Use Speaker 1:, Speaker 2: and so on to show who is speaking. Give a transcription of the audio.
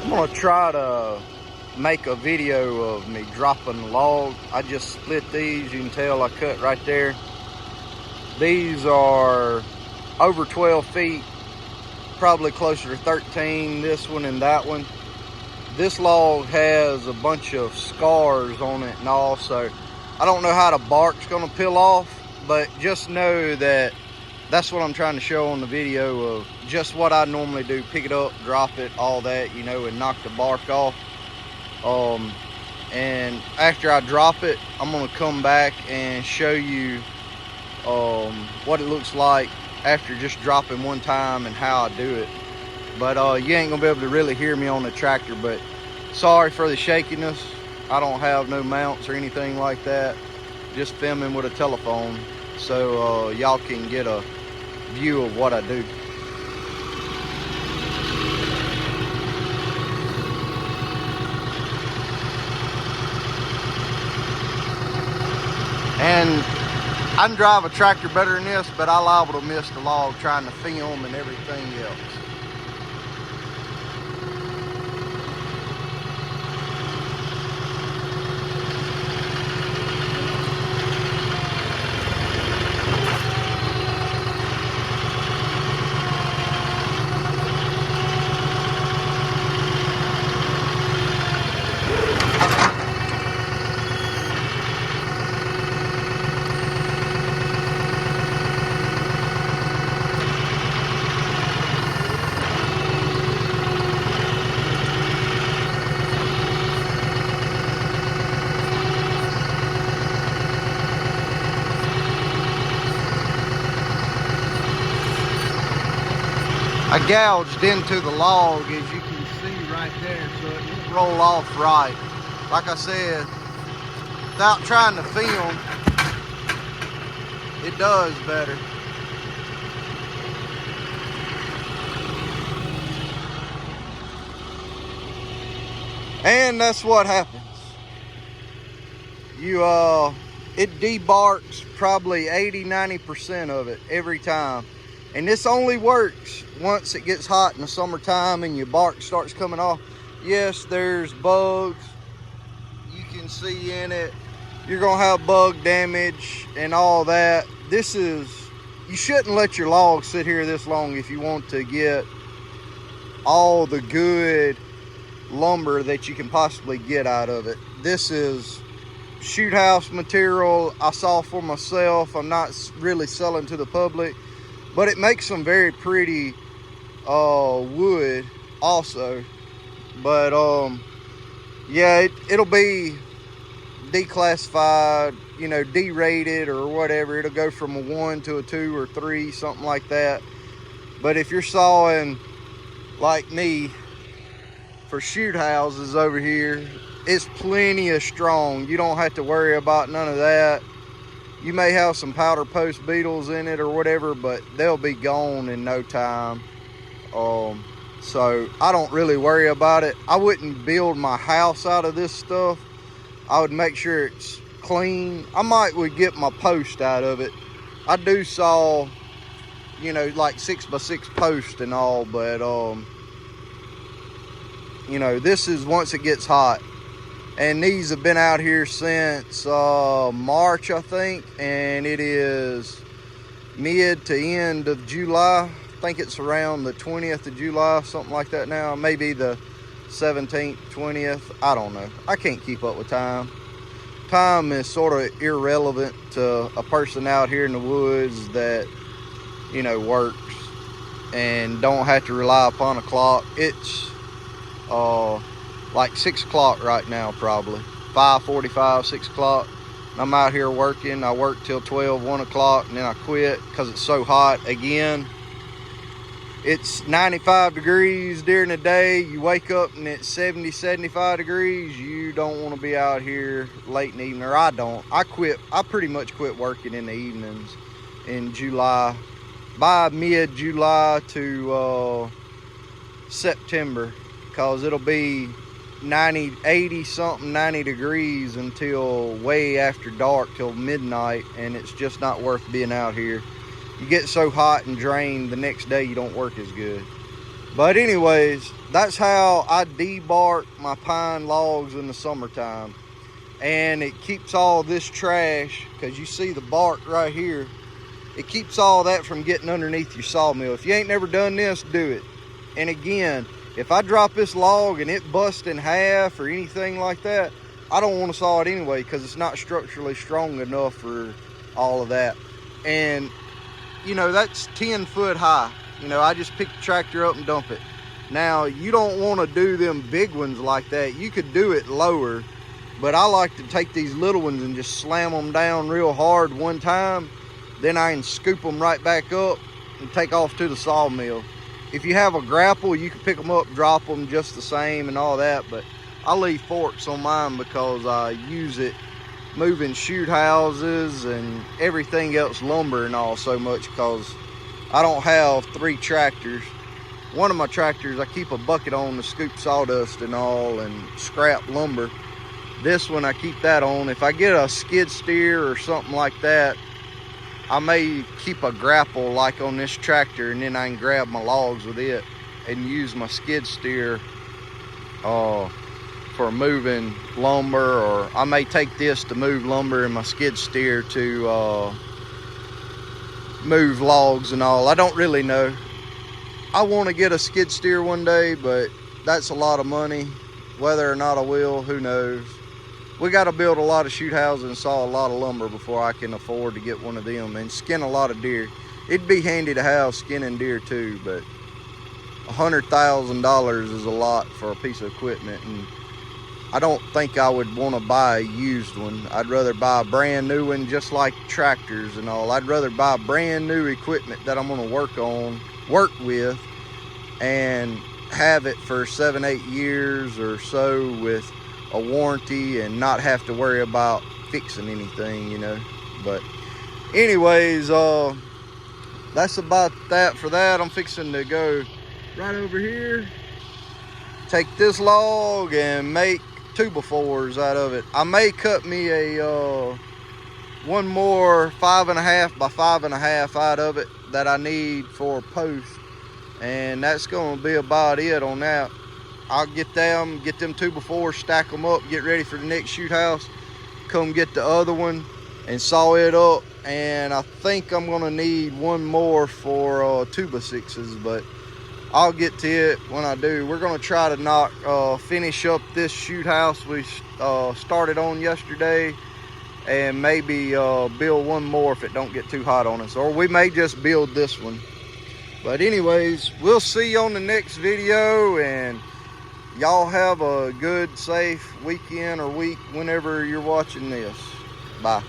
Speaker 1: I'm gonna try to make a video of me dropping the log. I just split these. You can tell I cut right there. These are over 12 feet, probably closer to 13, this one and that one. This log has a bunch of scars on it and all, so I don't know how the bark's gonna peel off, but just know that that's what I'm trying to show on the video of just what I normally do. Pick it up, drop it, all that, you know, and knock the bark off. And after I drop it, I'm gonna come back and show you what it looks like after just dropping one time and how I do it. But you ain't gonna be able to really hear me on the tractor, but sorry for the shakiness. I don't have no mounts or anything like that, just filming with a telephone, so y'all can get a view of what I do. And I can drive a tractor better than this, but I liable to miss the log trying to film and everything else. I gouged into the log, as you can see right there, so it won't roll off right. Like I said, without trying to film, it does better. And that's what happens. It debarks probably 80–90% of it every time. And this only works once it gets hot in the summertime and your bark starts coming off. Yes, there's bugs you can see in it. You're gonna have bug damage and all that. You shouldn't let your log sit here this long if you want to get all the good lumber that you can possibly get out of it. This is shoot house material I saw for myself. I'm not really selling to the public, but it makes some very pretty wood also. But yeah, it'll be declassified, you know, derated or whatever. It'll go from a 1 to a 2 or 3, something like that. But if you're sawing like me for shoot houses over here, it's plenty of strong. You don't have to worry about none of that. You may have some powder post beetles in it or whatever, but they'll be gone in no time. So I don't really worry about it. I wouldn't build my house out of this stuff. I would make sure it's clean. I would get my post out of it. I do saw, you know, like 6x6 post and all, but you know, this is once it gets hot. And these have been out here since March, I think, and it is mid to end of July. I think it's around the 20th of July, something like that now. Maybe the 17th, 20th, I don't know. I can't keep up with time. Time is sort of irrelevant to a person out here in the woods that, you know, works and don't have to rely upon a clock. It's like 6 o'clock right now, probably 5:45, 6 o'clock. I'm out here working. I work till 12, 1 o'clock, and then I quit because it's so hot. Again, it's 95 degrees during the day. You wake up and it's 70, 75 degrees. You don't want to be out here late in the evening, or I don't. I pretty much quit working in the evenings in July. By mid-July to September, because it'll be 80 something, 90 degrees until way after dark, till midnight, and it's just not worth being out here. You get so hot and drained the next day you don't work as good. But anyways, that's how I debark my pine logs in the summertime. And it keeps all this trash, because you see the bark right here, it keeps all that from getting underneath your sawmill. If you ain't never done this, do it. And again, if I drop this log and it busts in half or anything like that, I don't want to saw it anyway, because it's not structurally strong enough for all of that. And you know, that's 10 foot high. You know, I just pick the tractor up and dump it. Now, you don't want to do them big ones like that. You could do it lower, but I like to take these little ones and just slam them down real hard one time. Then I can scoop them right back up and take off to the sawmill. If you have a grapple, you can pick them up, drop them just the same and all that, but I leave forks on mine because I use it moving shoot houses and everything else, lumber and all, so much, because I don't have 3 tractors. One of my tractors I keep a bucket on to scoop sawdust and all and scrap lumber. This one I keep that on. If I get a skid steer or something like that, I may keep a grapple like on this tractor, and then I can grab my logs with it and use my skid steer for moving lumber, or I may take this to move lumber and my skid steer to move logs and all. I don't really know. I want to get a skid steer one day, but that's a lot of money. Whether or not I will, who knows. We got to build a lot of shoot houses and saw a lot of lumber before I can afford to get one of them, and skin a lot of deer. It'd be handy to have skinning deer too, but $100,000 is a lot for a piece of equipment, and I don't think I would want to buy a used one. I'd rather buy a brand new one, just like tractors and all. I'd rather buy brand new equipment that I'm going to work with, and have it for 7-8 years or so with a warranty, and not have to worry about fixing anything, you know. But anyways, that's about that for that. I'm fixing to go right over here, take this log and make 2x4s out of it. I may cut me a one more 5.5 by 5.5 out of it that I need for a post, and that's going to be about it on that. I'll get them 2x4s, stack them up, get ready for the next shoot house, come get the other one and saw it up. And I think I'm going to need one more for 2x6s, but I'll get to it when I do. We're going to try to finish up this shoot house we started on yesterday, and maybe build one more if it don't get too hot on us, or we may just build this one. But anyways, we'll see you on the next video, and y'all have a good, safe weekend or week whenever you're watching this. Bye.